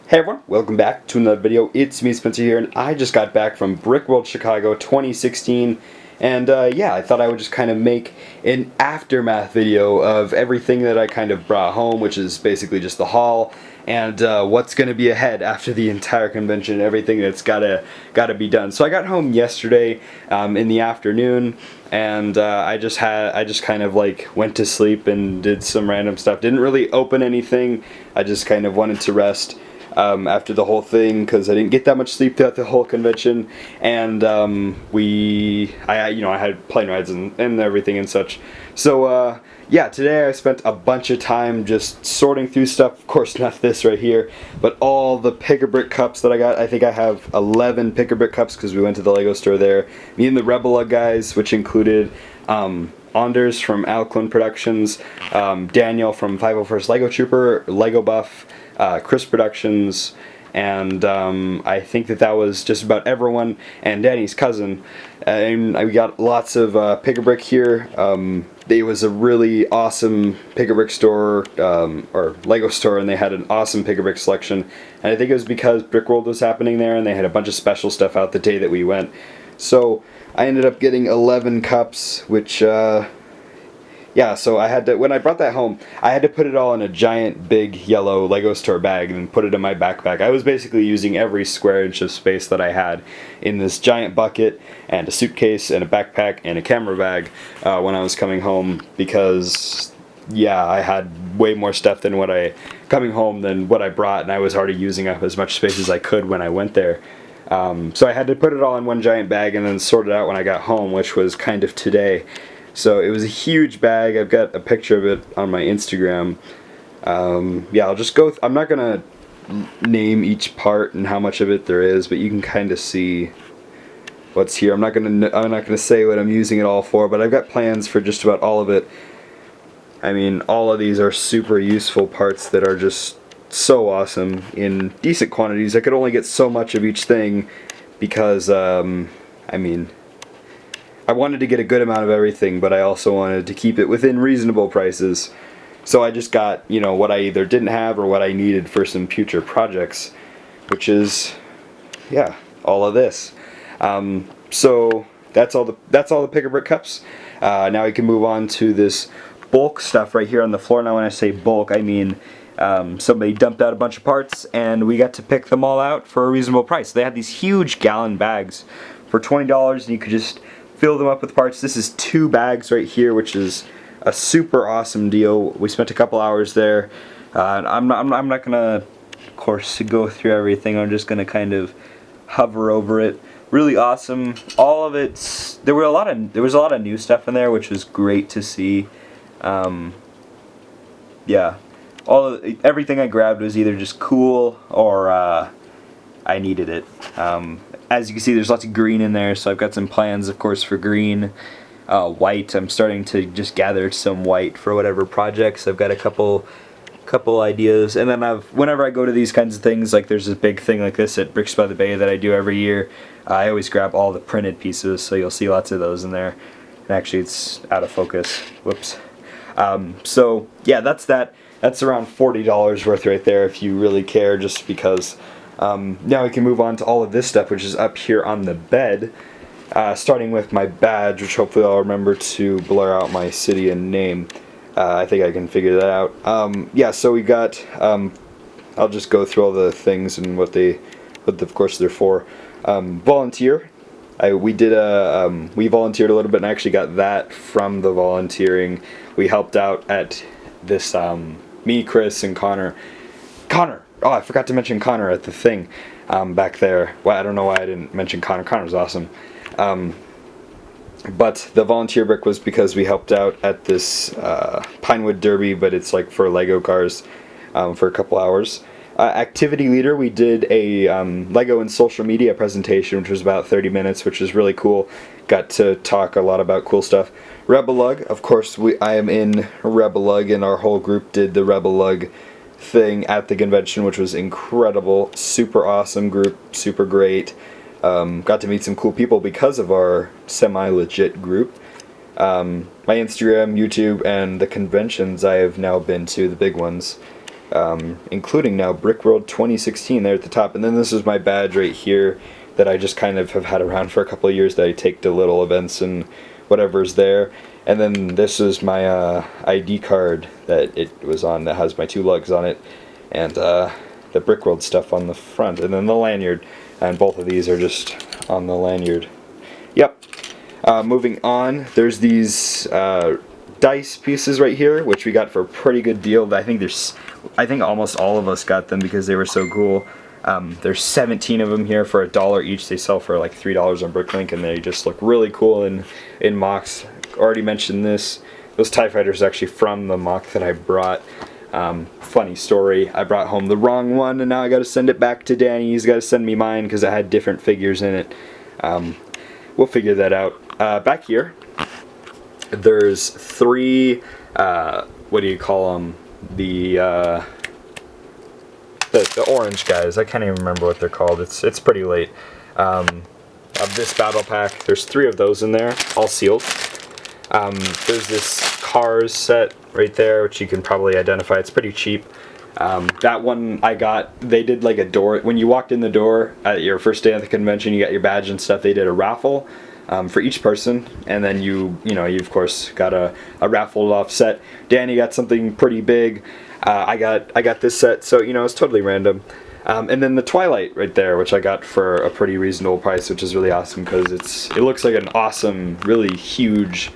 Hey everyone, welcome back to another video. It's me, Spencer here, and I just got back from Brickworld Chicago 2016, and yeah, I thought I would just kind of make an aftermath video of everything that I kind of brought home, which is basically just the haul, and what's going to be ahead after the entire convention, everything that's gotta be done. So I got home yesterday in the afternoon, and I just kind of like went to sleep and did some random stuff. Didn't really open anything. I just kind of wanted to rest after the whole thing because I didn't get that much sleep throughout the whole convention, and I had plane rides and everything and such. So yeah, today I spent a bunch of time just sorting through stuff. Of course, not this right here, but all the Pick-a-Brick cups that I got. I think I have 11 Pick-a-Brick cups because we went to the Lego store there. Me and the Rebel Lug guys, which included Anders from Alclin Productions, Daniel from 501st Lego Trooper, Lego Buff, Chris Productions, and I think that was just about everyone, and Danny's cousin. And we got lots of Pick-a-Brick here. It was a really awesome Pick-a-Brick store, or Lego store, and they had an awesome Pick-a-Brick selection. And I think it was because Brickworld was happening there, and they had a bunch of special stuff out the day that we went. So I ended up getting 11 cups, which yeah, so I had to, when I brought that home, I had to put it all in a giant big yellow Lego store bag and put it in my backpack. I was basically using every square inch of space that I had in this giant bucket and a suitcase and a backpack and a camera bag when I was coming home, because yeah, I had way more stuff than coming home than what I brought, and I was already using up as much space as I could when I went there. So I had to put it all in one giant bag and then sort it out when I got home, which was kind of today. So it was a huge bag. I've got a picture of it on my Instagram. Yeah, I'll just go. I'm not gonna name each part and how much of it there is, but you can kind of see what's here. I'm not gonna say what I'm using it all for, but I've got plans for just about all of it. I mean, all of these are super useful parts that are just so awesome in decent quantities. I could only get so much of each thing because I mean, I wanted to get a good amount of everything, but I also wanted to keep it within reasonable prices. So I just got, you know, what I either didn't have or what I needed for some future projects, which is, yeah, all of this. So that's all the Pick-a-Brick cups. Now we can move on to this bulk stuff right here on the floor. Now when I say bulk, I mean somebody dumped out a bunch of parts and we got to pick them all out for a reasonable price. They had these huge gallon bags for $20, and you could just fill them up with parts. This is 2 bags right here, which is a super awesome deal. We spent a couple hours there. I'm not gonna, of course, go through everything. I'm just gonna kind of hover over it. Really awesome. All of it. There was a lot of new stuff in there, which was great to see. Yeah, everything I grabbed was either just cool or I needed it. As you can see, there's lots of green in there, so I've got some plans, of course, for green. White, I'm starting to just gather some white for whatever projects. I've got a couple ideas, and then whenever I go to these kinds of things, like there's this big thing like this at Bricks by the Bay that I do every year, I always grab all the printed pieces, so you'll see lots of those in there. And actually, it's out of focus. Whoops. So yeah, that's around $40 worth right there if you really care, just because. Now we can move on to all of this stuff, which is up here on the bed, starting with my badge, which hopefully I'll remember to blur out my city and name. I think I can figure that out. Yeah, so we got, I'll just go through all the things and what of course they're for. Volunteer. We volunteered a little bit, and I actually got that from the volunteering. We helped out at this, me, Chris, and Connor. Oh, I forgot to mention Connor at the thing back there. Well, I don't know why I didn't mention Connor. Connor's awesome. But the volunteer brick was because we helped out at this Pinewood Derby, but it's like for Lego cars, for a couple hours. Activity leader, we did a Lego and social media presentation, which was about 30 minutes, which was really cool. Got to talk a lot about cool stuff. Rebel Lug, of course, I am in Rebel Lug, and our whole group did the Rebel Lug thing at the convention, which was incredible. Super awesome group, super great. Got to meet some cool people because of our semi-legit group. My Instagram, YouTube, and the conventions I have now been to, the big ones. including now Brickworld 2016 there at the top. And then this is my badge right here that I just kind of have had around for a couple of years that I take to little events and whatever's there. And then this is my ID card that it was on that has my 2 lugs on it, and the Brickworld stuff on the front, and then the lanyard. And both of these are just on the lanyard. Yep. Moving on, there's these dice pieces right here, which we got for a pretty good deal. I think almost all of us got them because they were so cool. There's 17 of them here for $1 each. They sell for like $3 on Bricklink, and they just look really cool in mocks. Already mentioned this. Those TIE fighters are actually from the mock that I brought. Funny story, I brought home the wrong one, and now I gotta send it back to Danny. He's gotta send me mine because I had different figures in it. We'll figure that out. Back here, there's 3, what do you call them? The orange guys. I can't even remember what they're called. It's pretty late. Of this battle pack, there's 3 of those in there, all sealed. There's this Cars set right there, which you can probably identify. It's pretty cheap. That one I got, they did like a door. When you walked in the door at your first day at the convention, you got your badge and stuff. They did a raffle for each person, and then you of course got a raffled off set. Danny got something pretty big. I got this set, so it's totally random. And then the Twilight right there, which I got for a pretty reasonable price, which is really awesome because it looks like an awesome, really huge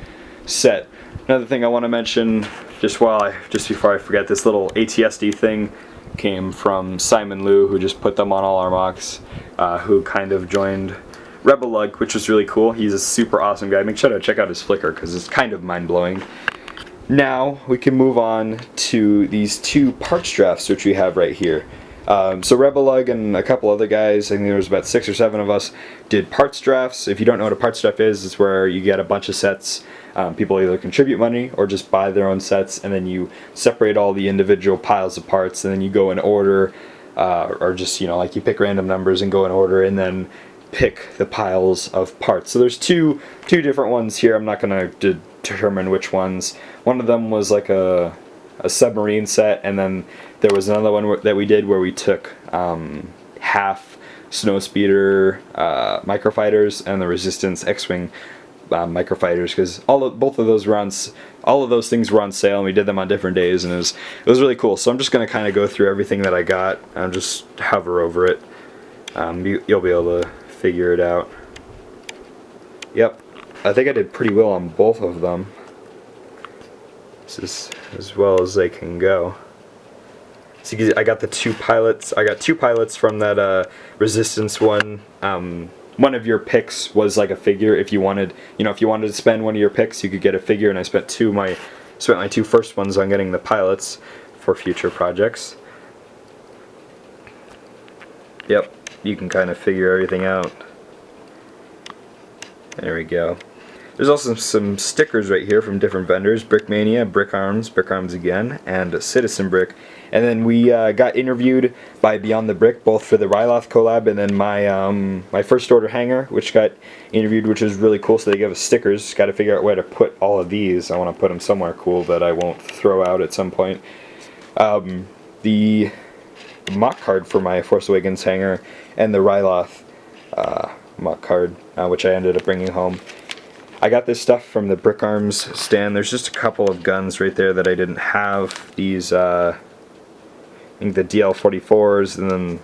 set. Another thing I want to mention, just before I forget, this little ATSD thing came from Simon Liu, who just put them on all our mocks, who kind of joined Rebel Lug, which was really cool. He's a super awesome guy. Make sure to check out his Flickr because it's kind of mind-blowing. Now we can move on to these 2 parts drafts which we have right here. So Rebel Lug and a couple other guys, I think there was about 6 or 7 of us, did parts drafts. If you don't know what a parts draft is, it's where you get a bunch of sets. People either contribute money or just buy their own sets, and then you separate all the individual piles of parts, and then you go in order, or just like you pick random numbers and go in order, and then pick the piles of parts. So there's two different ones here. I'm not going to determine which ones. One of them was like a submarine set, and then there was another one that we did where we took half Snowspeeder microfighters and the Resistance X-Wing microfighters, because both of those things were on sale, and we did them on different days, and it was really cool. So I'm just going to kind of go through everything that I got and just hover over it. You'll be able to figure it out. Yep, I think I did pretty well on both of them. This is as well as they can go. So I got the 2 pilots. I got 2 pilots from that Resistance one. One of your picks was like a figure. If you wanted, to spend one of your picks, you could get a figure. And I spent my 2 first ones on getting the pilots for future projects. Yep, you can kind of figure everything out. There we go. There's also some stickers right here from different vendors: Brickmania, Brick Arms again, and Citizen Brick. And then we got interviewed by Beyond the Brick, both for the Ryloth collab, and then my first order hanger, which got interviewed, which was really cool. So they gave us stickers. Got to figure out where to put all of these. I want to put them somewhere cool that I won't throw out at some point. The mock card for my Force Awakens hanger, and the Ryloth mock card, which I ended up bringing home. I got this stuff from the Brick Arms stand. There's just a couple of guns right there that I didn't have. These, I think the DL-44s, and then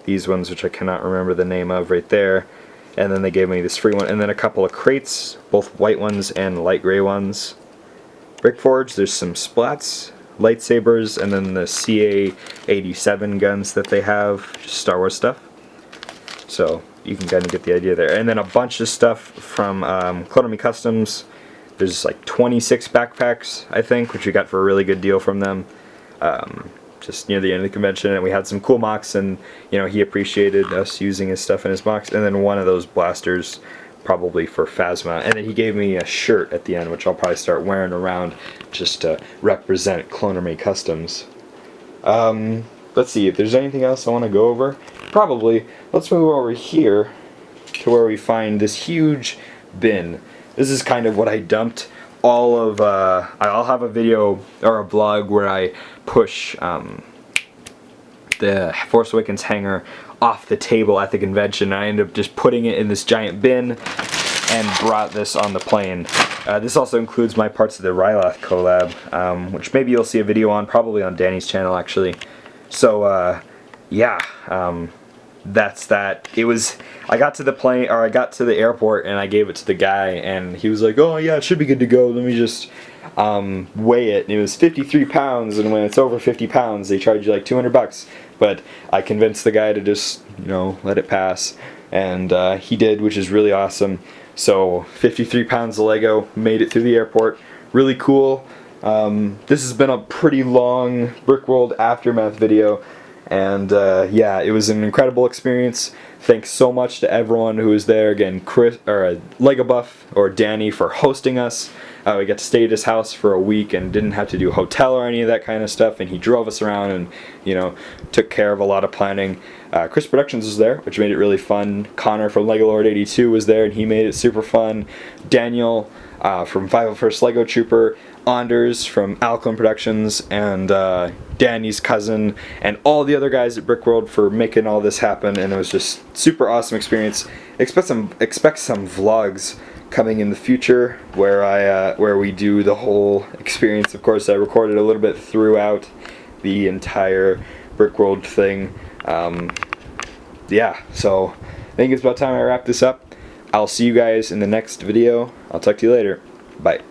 these ones, which I cannot remember the name of, right there. And then they gave me this free one, and then a couple of crates, both white ones and light gray ones. Brickforge, there's some splats, lightsabers, and then the CA-87 guns that they have, just Star Wars stuff. So you can kind of get the idea there. And then a bunch of stuff from Clone Me Customs. There's like 26 backpacks, I think, which we got for a really good deal from them. Just near the end of the convention, and we had some cool mocks, and he appreciated us using his stuff in his mocks. And then one of those blasters, probably for Phasma. And then he gave me a shirt at the end, which I'll probably start wearing around just to represent Clone Me Customs. Let's see if there's anything else I want to go over. Probably. Let's move over here to where we find this huge bin. This is kind of what I dumped I'll have a video or a vlog where I push the Force Awakens hanger off the table at the convention. I ended up just putting it in this giant bin and brought this on the plane. This also includes my parts of the Rylath collab, which maybe you'll see a video on, probably on Danny's channel actually. So yeah, that's that. I got to the airport and I gave it to the guy and he was like, oh yeah, it should be good to go, let me just weigh it. And it was 53 pounds, and when it's over 50 pounds they charge you like $200. But I convinced the guy to just, you know, let it pass, and he did, which is really awesome. So 53 pounds of Lego made it through the airport. Really cool. This has been a pretty long Brickworld aftermath video, and yeah, it was an incredible experience. Thanks so much to everyone who was there. Again, Chris, or Lego Buff, or Danny, for hosting us. We got to stay at his house for a week and didn't have to do hotel or any of that kind of stuff, and he drove us around and, you know, took care of a lot of planning. Chris Productions was there, which made it really fun. Connor from LegoLord82 was there, and he made it super fun. Daniel from 501st Lego Trooper, Anders from Alclin Productions, and Danny's cousin, and all the other guys at Brickworld for making all this happen, and it was just super awesome experience. Expect some vlogs coming in the future where we do the whole experience. Of course, I recorded a little bit throughout the entire Brickworld thing. Yeah, so I think it's about time I wrap this up. I'll see you guys in the next video. I'll talk to you later. Bye.